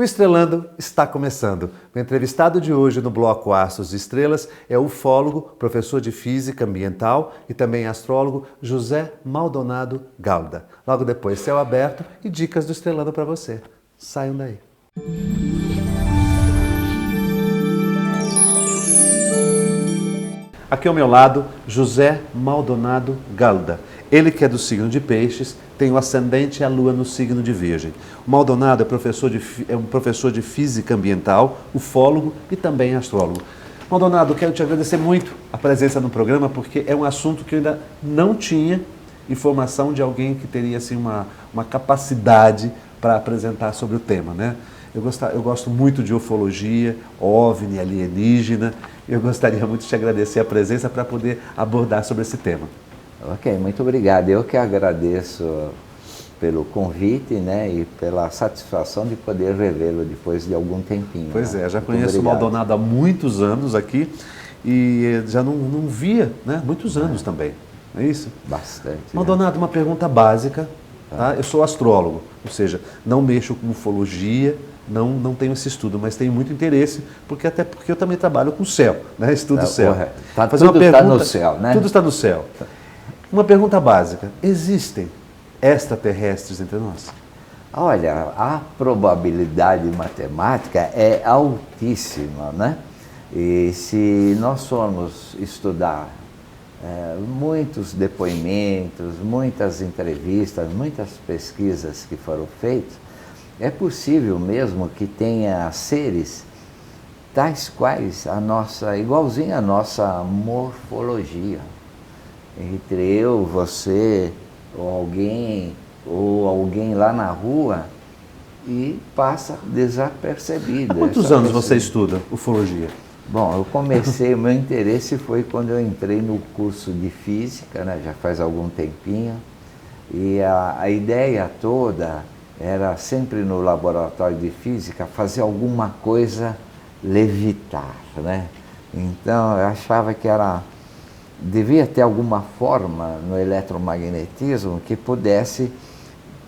O Estrelando está começando. O entrevistado de hoje no bloco Astros e Estrelas é o ufólogo, professor de Física Ambiental e também astrólogo José Maldonado Galda. Logo depois, céu aberto e dicas do Estrelando para você. Saiam daí. Aqui ao meu lado, José Maldonado Galda. Ele que é do signo de Peixes, tem o ascendente e a lua no signo de Virgem. O Maldonado é um professor de Física Ambiental, ufólogo e também astrólogo. Maldonado, quero te agradecer muito a presença no programa, porque é um assunto que eu ainda não tinha informação de alguém que teria assim, uma capacidade para apresentar sobre o tema, né? Eu gosto muito de ufologia, OVNI, alienígena. Eu gostaria muito de te agradecer a presença para poder abordar sobre esse tema. Ok, muito obrigado. Eu que agradeço pelo convite, né, e pela satisfação de poder revê-lo depois de algum tempinho. Pois né? é, já Muito conheço o obrigado. Maldonado há muitos anos aqui e já não via, né, muitos anos também. Não é isso? Bastante. Maldonado, uma pergunta básica. Tá? Eu sou astrólogo, ou seja, não mexo com ufologia, não tenho esse estudo, mas tenho muito interesse, até porque eu também trabalho com o céu, né? Estudo o céu. Correto. Tudo está no céu, né? Tudo está no céu. Uma pergunta básica: existem extraterrestres entre nós? Olha, a probabilidade matemática é altíssima, né? E se nós formos estudar muitos depoimentos, muitas entrevistas, muitas pesquisas que foram feitas, é possível mesmo que tenha seres tais quais igualzinho a nossa morfologia. Entre eu, você, ou alguém lá na rua, e passa desapercebido. Há quantos anos você estuda ufologia? Bom, o meu interesse foi quando eu entrei no curso de Física, né, já faz algum tempinho, e a ideia toda era sempre no laboratório de Física fazer alguma coisa levitar, né? Então eu achava que devia ter alguma forma no eletromagnetismo que pudesse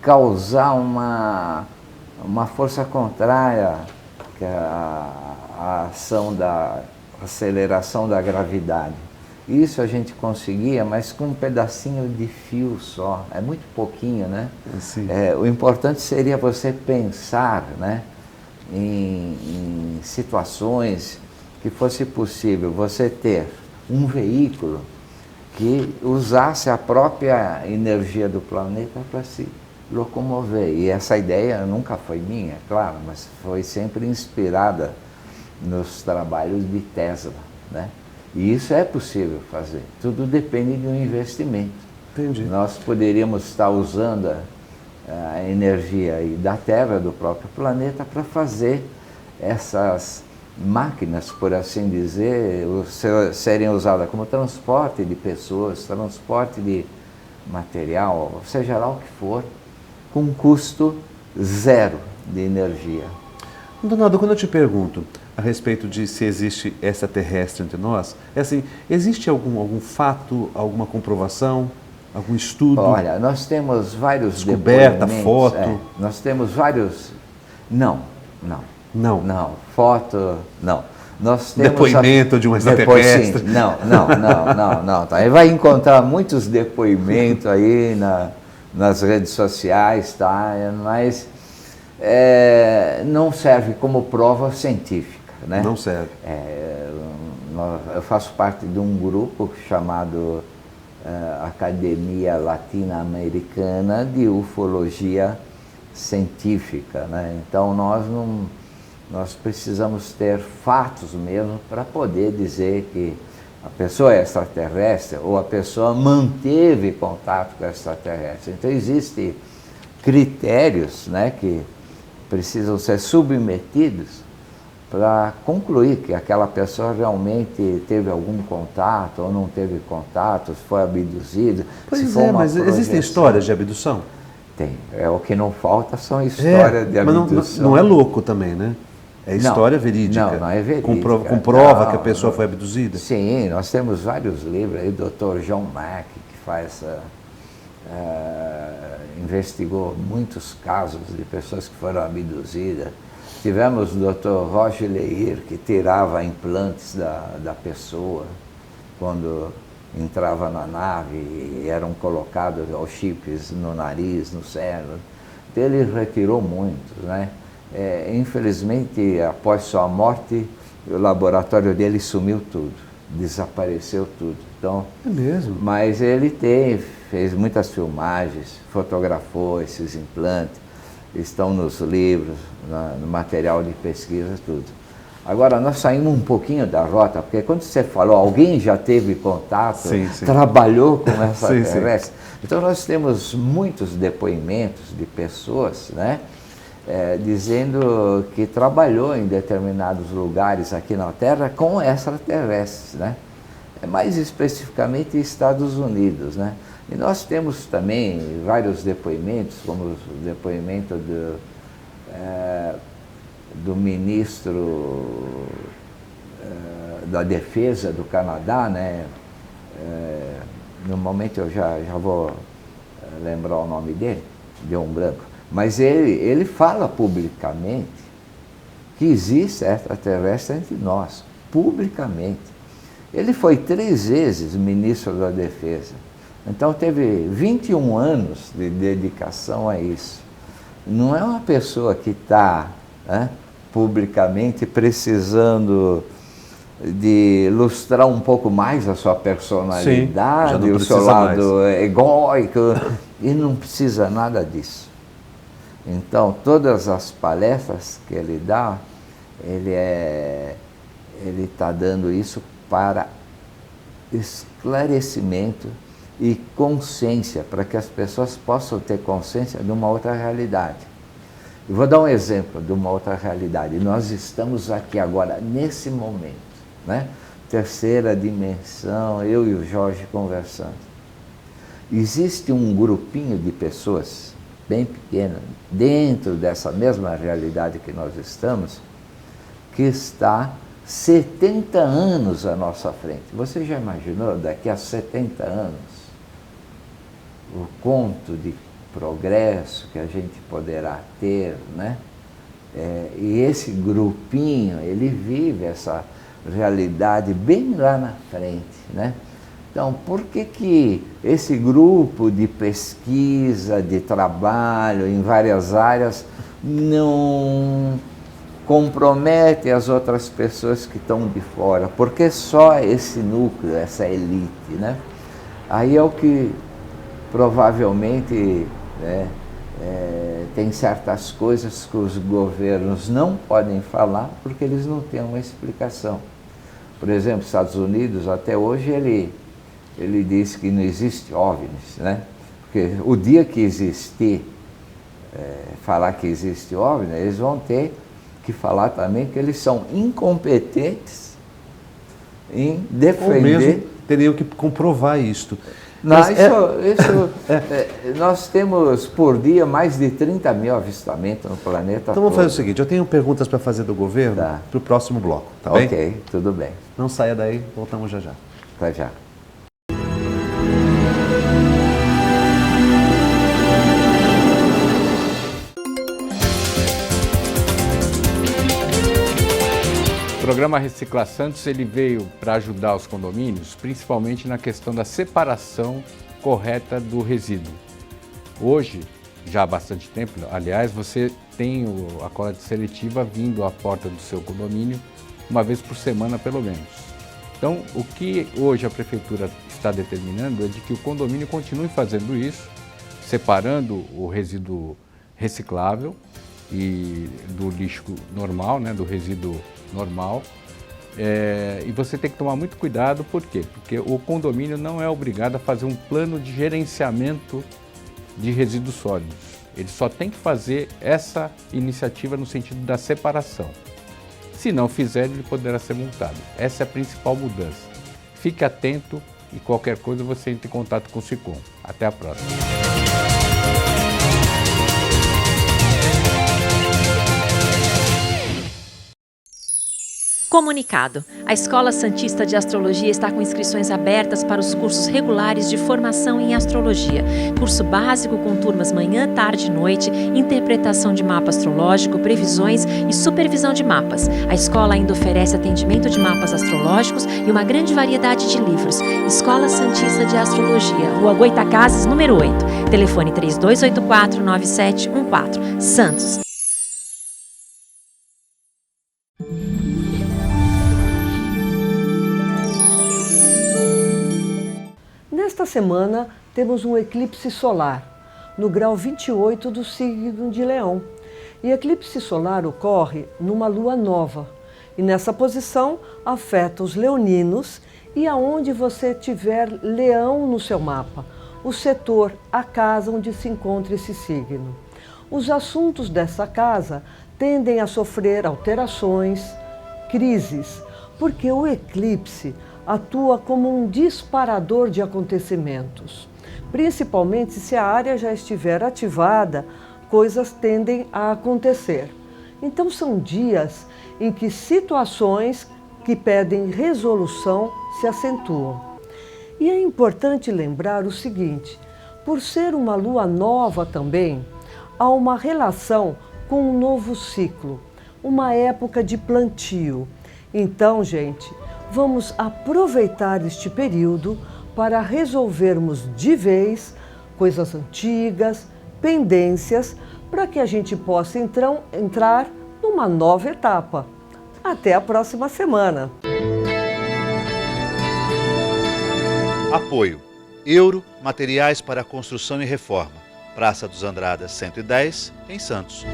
causar uma força contrária à ação da aceleração da gravidade. Isso a gente conseguia, mas com um pedacinho de fio só, é muito pouquinho, né? Sim. O importante seria você pensar, né, em situações que fosse possível você ter um veículo que usasse a própria energia do planeta para se locomover. E essa ideia nunca foi minha, claro, mas foi sempre inspirada nos trabalhos de Tesla, né? E isso é possível fazer, tudo depende de um investimento. Entendi. Nós poderíamos estar usando a energia da Terra, do próprio planeta, para fazer essas máquinas, por assim dizer, serem usadas como transporte de pessoas, transporte de material, seja lá o que for, com custo zero de energia. Maldonado, quando eu te pergunto a respeito de se existe extraterrestre entre nós, assim, existe algum fato, alguma comprovação, algum estudo? Olha, nós temos vários descoberta, depoimentos. foto? Nós temos vários... Não. Foto, não. Nós temos depoimento de um extraterrestre? Não. Tá. Aí vai encontrar muitos depoimentos aí nas redes sociais, tá? Mas não serve como prova científica, né? Não serve. Eu faço parte de um grupo chamado Academia Latino-Americana de Ufologia Científica, né? Então nós precisamos ter fatos mesmo para poder dizer que a pessoa é extraterrestre ou a pessoa manteve contato com extraterrestre. Então existem critérios, né, que precisam ser submetidos para concluir que aquela pessoa realmente teve algum contato ou não teve contato, se foi abduzido. Pois é, mas existem histórias de abdução? Tem. O que não falta são histórias de abdução. Mas não é louco também, né? É história verídica. Não é verídica. Comprova que a pessoa foi abduzida? Sim, nós temos vários livros aí, o Dr. John Mack, que faz investigou muitos casos de pessoas que foram abduzidas. Tivemos o Dr. Roger Leir, que tirava implantes da pessoa quando entrava na nave e eram colocados os chips no nariz, no cérebro. Então, ele retirou muitos, né? Infelizmente, após sua morte, o laboratório dele sumiu tudo, desapareceu tudo. Então, É mesmo? mas ele fez muitas filmagens, fotografou esses implantes, estão nos livros, no material de pesquisa, tudo. Agora, nós saímos um pouquinho da rota, porque quando você falou, alguém já teve contato, Sim. trabalhou com essa Sim. extraterrestre. Então, nós temos muitos depoimentos de pessoas, né, dizendo que trabalhou em determinados lugares aqui na Terra com extraterrestres, né? Mais especificamente Estados Unidos, né? E nós temos também vários depoimentos, como o depoimento do ministro da Defesa do Canadá, né? No momento eu já vou lembrar o nome dele, deu um branco, mas ele fala publicamente que existe extraterrestre entre nós, publicamente. Ele foi 3 vezes ministro da Defesa, então teve 21 anos de dedicação a isso. Não é uma pessoa que está publicamente precisando de ilustrar um pouco mais a sua personalidade, o seu lado egóico, e não precisa nada disso. Então, todas as palestras que ele dá, ele está dando isso para esclarecimento e consciência, para que as pessoas possam ter consciência de uma outra realidade. Eu vou dar um exemplo de uma outra realidade. Nós estamos aqui agora, nesse momento, né? Terceira dimensão, eu e o Jorge conversando. Existe um grupinho de pessoas bem pequeno, dentro dessa mesma realidade que nós estamos, que está 70 anos à nossa frente. Você já imaginou, daqui a 70 anos, o quanto de progresso que a gente poderá ter, né? E esse grupinho, ele vive essa realidade bem lá na frente, né? Então, por que esse grupo de pesquisa, de trabalho em várias áreas não compromete as outras pessoas que estão de fora? Porque só esse núcleo, essa elite, né? Aí é o que provavelmente, né, tem certas coisas que os governos não podem falar porque eles não têm uma explicação. Por exemplo, os Estados Unidos, até hoje, ele diz que não existe OVNIs, né? Porque o dia que existir, falar que existe OVNI, eles vão ter que falar também que eles são incompetentes em defender... Ou mesmo teriam que comprovar isto. Não, nós temos por dia mais de 30 mil avistamentos no planeta Então vamos fazer o seguinte, eu tenho perguntas para fazer do governo para o próximo bloco, tá bem? Ok, tudo bem. Não saia daí, voltamos já já. Até já. O programa Reciclar Santos ele veio para ajudar os condomínios, principalmente na questão da separação correta do resíduo. Hoje, já há bastante tempo, aliás, você tem a coleta seletiva vindo à porta do seu condomínio uma vez por semana, pelo menos. Então, o que hoje a Prefeitura está determinando é de que o condomínio continue fazendo isso, separando o resíduo reciclável e do lixo normal, né, do resíduo normal. E você tem que tomar muito cuidado, por quê? Porque o condomínio não é obrigado a fazer um plano de gerenciamento de resíduos sólidos. Ele só tem que fazer essa iniciativa no sentido da separação. Se não fizer, ele poderá ser multado. Essa é a principal mudança. Fique atento e qualquer coisa você entre em contato com o SICOM. Até a próxima. Comunicado. A Escola Santista de Astrologia está com inscrições abertas para os cursos regulares de formação em astrologia. Curso básico com turmas manhã, tarde e noite, interpretação de mapa astrológico, previsões e supervisão de mapas. A escola ainda oferece atendimento de mapas astrológicos e uma grande variedade de livros. Escola Santista de Astrologia, Rua Goitacazes, número 8. Telefone 3284-9714. Santos. Nesta semana, temos um eclipse solar, no grau 28 do signo de Leão. E eclipse solar ocorre numa lua nova. E nessa posição, afeta os leoninos e aonde você tiver leão no seu mapa, o setor, a casa onde se encontra esse signo. Os assuntos dessa casa tendem a sofrer alterações, crises, porque o eclipse atua como um disparador de acontecimentos. Principalmente se a área já estiver ativada, coisas tendem a acontecer. Então são dias em que situações que pedem resolução se acentuam. E é importante lembrar o seguinte, por ser uma lua nova também, há uma relação com um novo ciclo, uma época de plantio. Então, gente, vamos aproveitar este período para resolvermos de vez coisas antigas, pendências, para que a gente possa entrar numa nova etapa. Até a próxima semana! Apoio: Euro Materiais para Construção e Reforma, Praça dos Andradas 110, em Santos.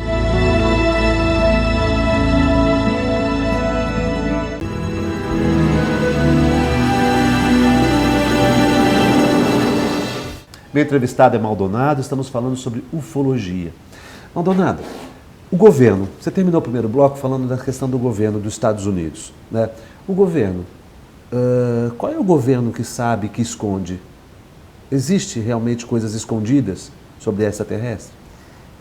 Meu entrevistado é Maldonado, estamos falando sobre ufologia. Maldonado, o governo, você terminou o primeiro bloco falando da questão do governo dos Estados Unidos, né? O governo, qual é o governo que sabe, que esconde? Existe realmente coisas escondidas sobre extraterrestre?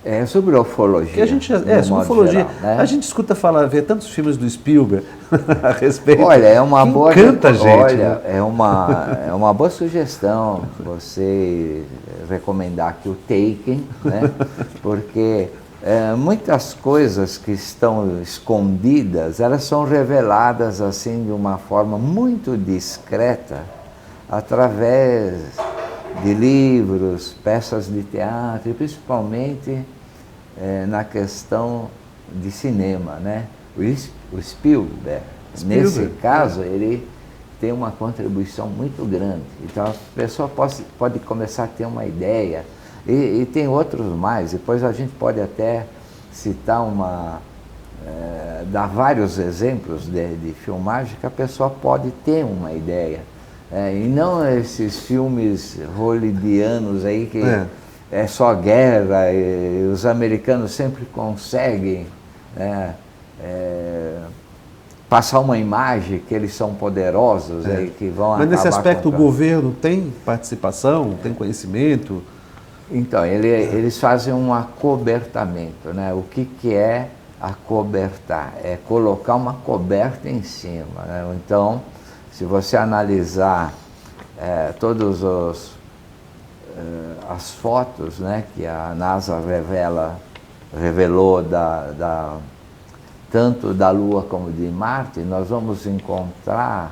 É sobre ufologia. Que a gente, sobre ufologia. Geral, né? A gente escuta falar, ver tantos filmes do Spielberg a respeito. Olha, é uma que boa. Encanta a gente. Olha, né? é uma boa sugestão você recomendar aqui o Taken, né? Porque muitas coisas que estão escondidas, elas são reveladas assim de uma forma muito discreta, através de livros, peças de teatro, e principalmente na questão de cinema, né? O Spielberg, nesse caso, ele tem uma contribuição muito grande. Então a pessoa pode começar a ter uma ideia, e tem outros mais, depois a gente pode até citar dar vários exemplos de filmagem que a pessoa pode ter uma ideia. E não esses filmes hollywoodianos aí que é só guerra, e os americanos sempre conseguem passar uma imagem que eles são poderosos, que vão acabar. Mas nesse aspecto com o governo tem participação, tem conhecimento? Então, eles fazem um acobertamento, né? O que é acobertar? É colocar uma coberta em cima, né? Então, se você analisar todas as fotos, né, que a NASA revelou tanto da Lua como de Marte, nós vamos encontrar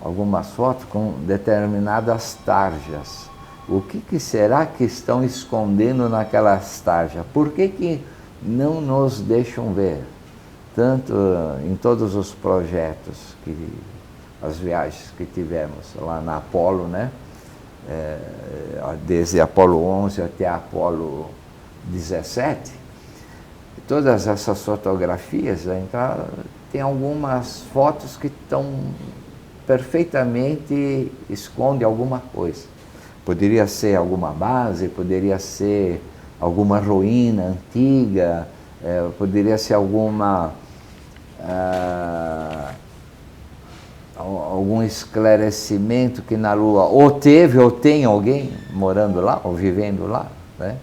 algumas fotos com determinadas tarjas. O que será que estão escondendo naquelas tarjas? Por que não nos deixam ver? Tanto em todos os projetos, as viagens que tivemos lá na Apolo, né? Desde Apolo 11 até Apolo 17, todas essas fotografias, então, tem algumas fotos que estão perfeitamente escondem alguma coisa. Poderia ser alguma base, poderia ser alguma ruína antiga, poderia ser algum esclarecimento que na Lua ou teve ou tem alguém morando lá ou vivendo lá, né?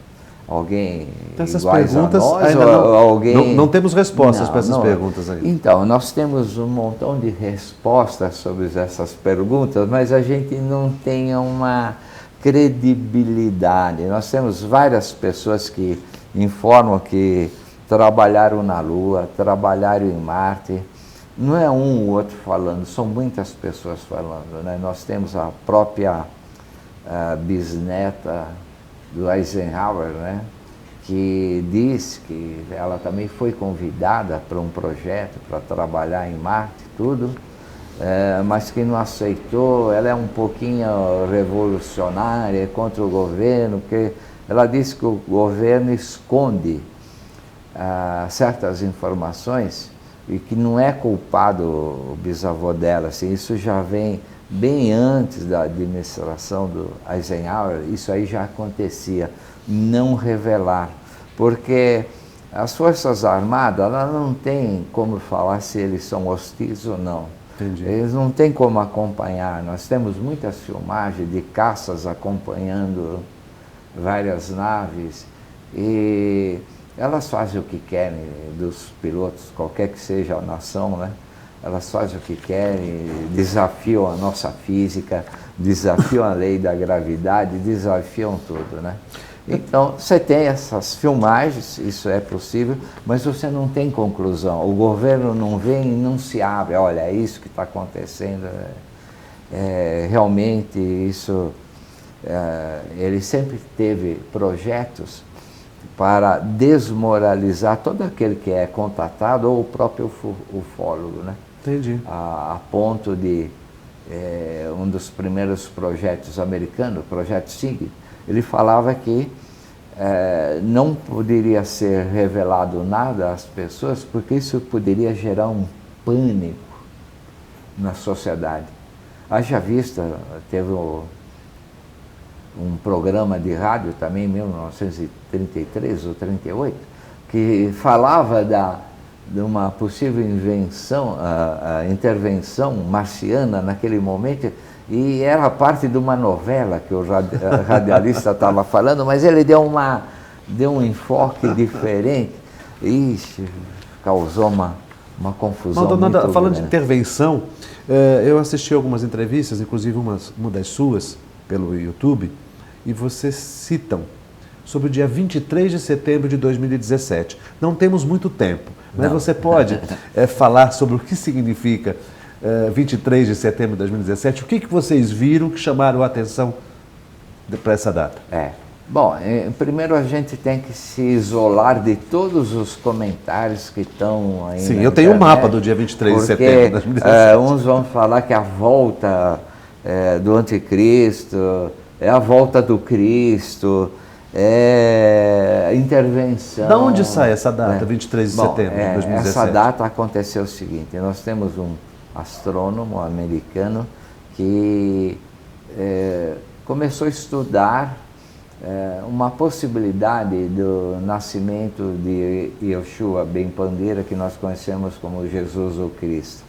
alguém Essas iguais perguntas a nós, ainda ou alguém... não temos respostas Não, para essas não. perguntas ainda. Então, nós temos um montão de respostas sobre essas perguntas, mas a gente não tem uma credibilidade. Nós temos várias pessoas que informam que trabalharam na Lua, trabalharam em Marte. Não é um ou outro falando, são muitas pessoas falando, né? Nós temos a própria bisneta do Eisenhower, né? Que diz que ela também foi convidada para um projeto para trabalhar em Marte, tudo, mas que não aceitou. Ela é um pouquinho revolucionária, contra o governo, porque ela diz que o governo esconde certas informações e que não é culpado o bisavô dela, assim, isso já vem bem antes da administração do Eisenhower, isso aí já acontecia, não revelar, porque as Forças Armadas, ela não tem como falar se eles são hostis ou não. Entendi. Eles não têm como acompanhar. Nós temos muitas filmagens de caças acompanhando várias naves e elas fazem o que querem dos pilotos, qualquer que seja a nação, né? Elas fazem o que querem, desafiam a nossa física, desafiam a lei da gravidade, desafiam tudo, né? Então, você tem essas filmagens, isso é possível, mas você não tem conclusão. O governo não vem e não se abre. Olha, é isso que está acontecendo. Realmente, isso... ele sempre teve projetos para desmoralizar todo aquele que é contatado ou o próprio ufólogo, né? Entendi. A ponto de um dos primeiros projetos americanos, o Projeto SIG, ele falava que não poderia ser revelado nada às pessoas porque isso poderia gerar um pânico na sociedade. Haja vista, teve um programa de rádio também em 1933 ou 38, que falava de uma possível intervenção marciana naquele momento, e era parte de uma novela que o radialista estava falando, mas ele deu um enfoque diferente. Ixi, causou uma confusão. Maldonado, muito falando grande. de intervenção, eu assisti algumas entrevistas, inclusive uma das suas, pelo YouTube, e vocês citam sobre o dia 23 de setembro de 2017. Não temos muito tempo, mas você pode falar sobre o que significa 23 de setembro de 2017, o que vocês viram que chamaram a atenção para essa data? Bom, primeiro a gente tem que se isolar de todos os comentários que estão aí. Sim, na eu tenho um internet, mapa do dia 23 de setembro de 2017. Uns vão falar que a volta do anticristo é a volta do Cristo, é a intervenção. De onde sai essa data, 23 de setembro de 2017? Essa data aconteceu o seguinte: nós temos um astrônomo americano que começou a estudar uma possibilidade do nascimento de Yoshua Ben Pandera, que nós conhecemos como Jesus ou Cristo.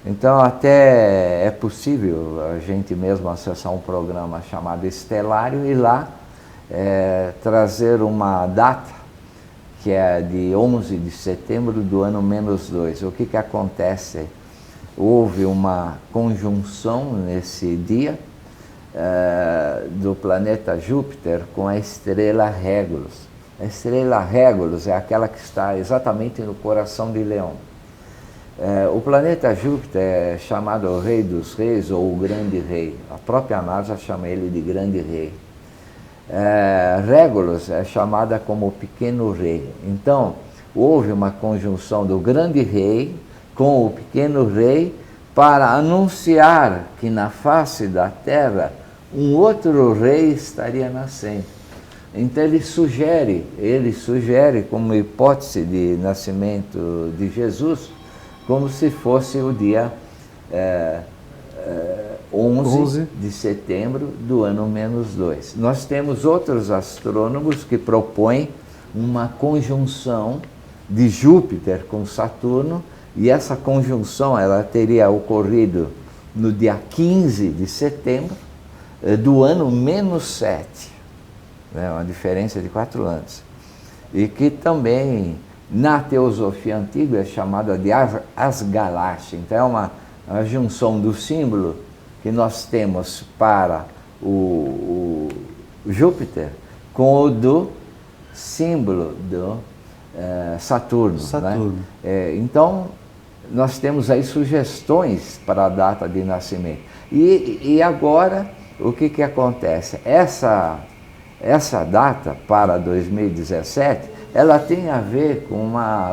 Então, até é possível a gente mesmo acessar um programa chamado Estelário e lá trazer uma data que é de 11 de setembro do ano -2. O que acontece? Houve uma conjunção nesse dia do planeta Júpiter com a estrela Régulus. A estrela Régulus é aquela que está exatamente no coração de Leão. O planeta Júpiter é chamado o Rei dos Reis ou o Grande Rei. A própria NASA chama ele de Grande Rei. Régulus é chamada como o Pequeno Rei. Então, houve uma conjunção do Grande Rei com o Pequeno Rei para anunciar que na face da Terra um outro rei estaria nascendo. Então ele sugere como hipótese de nascimento de Jesus, como se fosse o dia 11 de setembro do ano -2. Nós temos outros astrônomos que propõem uma conjunção de Júpiter com Saturno, e essa conjunção ela teria ocorrido no dia 15 de setembro do ano -7. né? Uma diferença de 4 anos. E que também, na teosofia antiga, é chamada de Asgalash. Então é uma junção do símbolo que nós temos para o Júpiter com o do símbolo do Saturno. Saturno. Né? Então, nós temos aí sugestões para a data de nascimento. E agora, o que acontece? Essa data para 2017, ela tem a ver com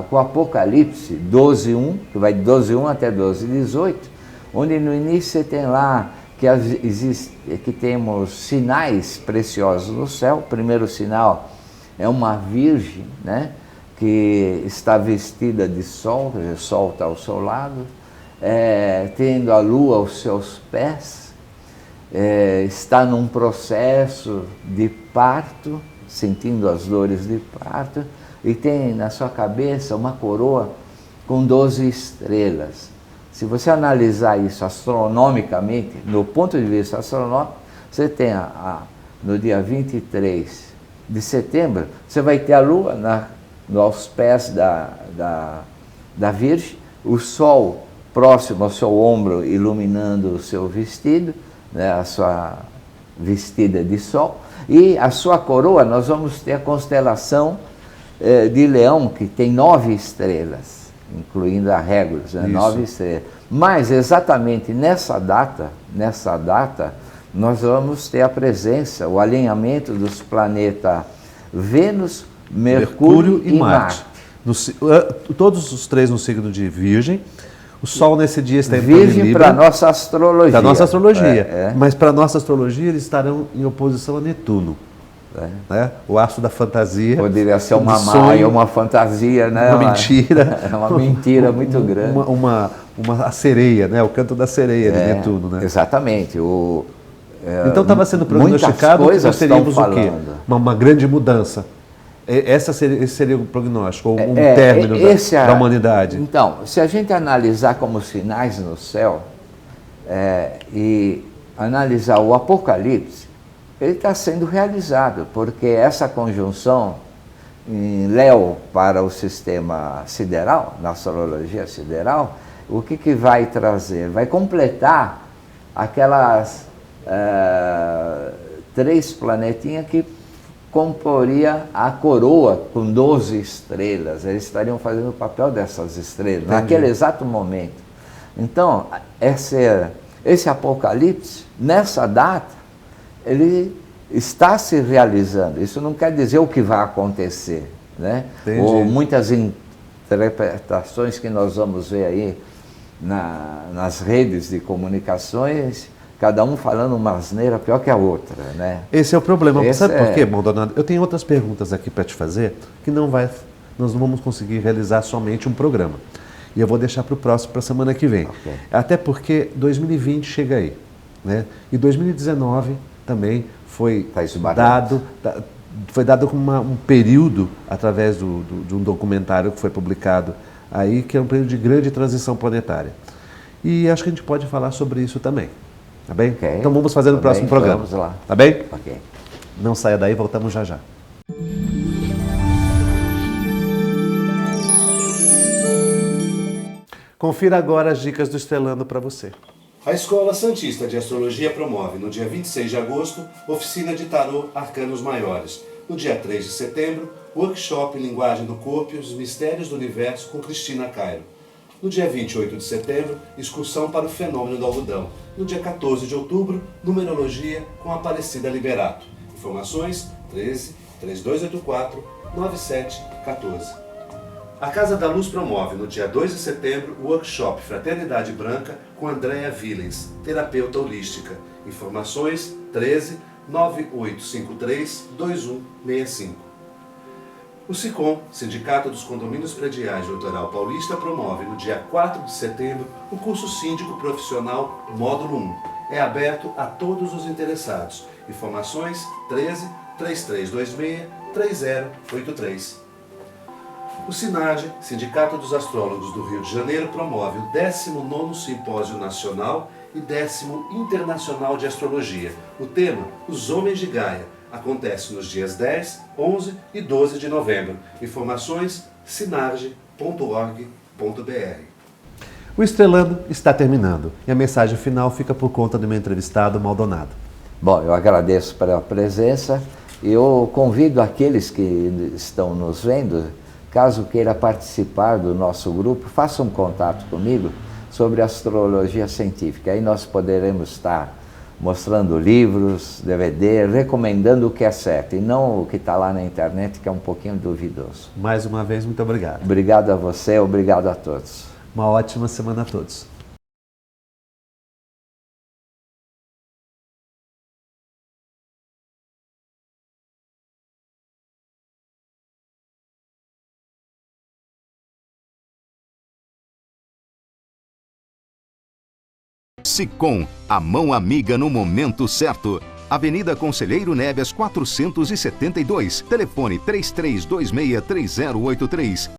o Apocalipse 12:1, que vai de 12:1 até 12:18, onde no início você tem lá que temos sinais preciosos no céu. O primeiro sinal é uma virgem, né, que está vestida de sol, quer dizer, o sol está ao seu lado, tendo a lua aos seus pés, está num processo de parto, sentindo as dores de parto, e tem na sua cabeça uma coroa com 12 estrelas. Se você analisar isso astronomicamente, no ponto de vista astronômico, você tem no dia 23 de setembro, você vai ter a lua aos pés da Virgem, o sol próximo ao seu ombro iluminando o seu vestido, né, a sua vestida de sol, e a sua coroa, nós vamos ter a constelação de Leão, que tem 9 estrelas, incluindo a Régulas, né, 9 estrelas. Mas exatamente nessa data, nós vamos ter a presença, o alinhamento dos planetas Vênus, Mercúrio e Marte. Todos os 3 no signo de Virgem. O Sol nesse dia está em Virgem para a nossa astrologia. Para a nossa astrologia. Mas para a nossa astrologia eles estarão em oposição a Netuno. Né? O astro da fantasia. Poderia ser uma maia, uma fantasia, né? Uma mentira. É uma mentira muito grande. A sereia, né? O canto da sereia de Netuno. Né? Exatamente. Então estava sendo prognosticado que nós teríamos o quê? Uma grande mudança. Esse seria o prognóstico, ou um término da humanidade. Então, se a gente analisar como sinais no céu e analisar o Apocalipse, ele está sendo realizado, porque essa conjunção em Léo para o sistema sideral, na astrologia sideral, o que vai trazer? Vai completar aquelas 3 planetinhas que comporia a coroa com 12 estrelas. Eles estariam fazendo o papel dessas estrelas. Entendi. Naquele exato momento. Então, esse Apocalipse, nessa data, ele está se realizando. Isso não quer dizer o que vai acontecer, né? Ou muitas interpretações que nós vamos ver aí nas redes de comunicações, cada um falando uma asneira pior que a outra, né? Esse é o problema. Sabe por quê, Maldonado? Eu tenho outras perguntas aqui para te fazer que nós não vamos conseguir realizar somente um programa. E eu vou deixar para o próximo, para a semana que vem. Okay. Até porque 2020 chega aí, né? E 2019 também foi dado como um período, através de um documentário que foi publicado aí, que é um período de grande transição planetária. E acho que a gente pode falar sobre isso também. Tá bem? Okay. Então vamos fazer no próximo programa. Vamos lá. Tá bem? Ok. Não saia daí, voltamos já já. Confira agora as dicas do Estrelando para você. A Escola Santista de Astrologia promove, no dia 26 de agosto, oficina de tarô Arcanos Maiores. No dia 3 de setembro, workshop Linguagem do Corpo e os Mistérios do Universo com Cristina Cairo. No dia 28 de setembro, excursão para o fenômeno do algodão. No dia 14 de outubro, numerologia com Aparecida Liberato. Informações 13 3284 9714. A Casa da Luz promove, no dia 2 de setembro, o workshop Fraternidade Branca com Andréa Villens, terapeuta holística. Informações 13 9853 2165. O SICOM, Sindicato dos Condomínios Prediais do Litoral Paulista, promove no dia 4 de setembro o curso Síndico Profissional Módulo 1. É aberto a todos os interessados. Informações 13 3326 3083. O SINAGE, Sindicato dos Astrólogos do Rio de Janeiro, promove o 19º Simpósio Nacional e 10º Internacional de Astrologia. O tema, Os Homens de Gaia. Acontece nos dias 10, 11 e 12 de novembro. Informações, sinarge.org.br. O Estrelando está terminando e a mensagem final fica por conta do meu entrevistado Maldonado. Bom, eu agradeço pela presença. Eu convido aqueles que estão nos vendo, caso queira participar do nosso grupo, faça um contato comigo sobre astrologia científica. Aí nós poderemos estar mostrando livros, DVD, recomendando o que é certo e não o que está lá na internet, que é um pouquinho duvidoso. Mais uma vez, muito obrigado. Obrigado a você, obrigado a todos. Uma ótima semana a todos. Sicom, a mão amiga no momento certo. Avenida Conselheiro Neves 472, telefone 33263083.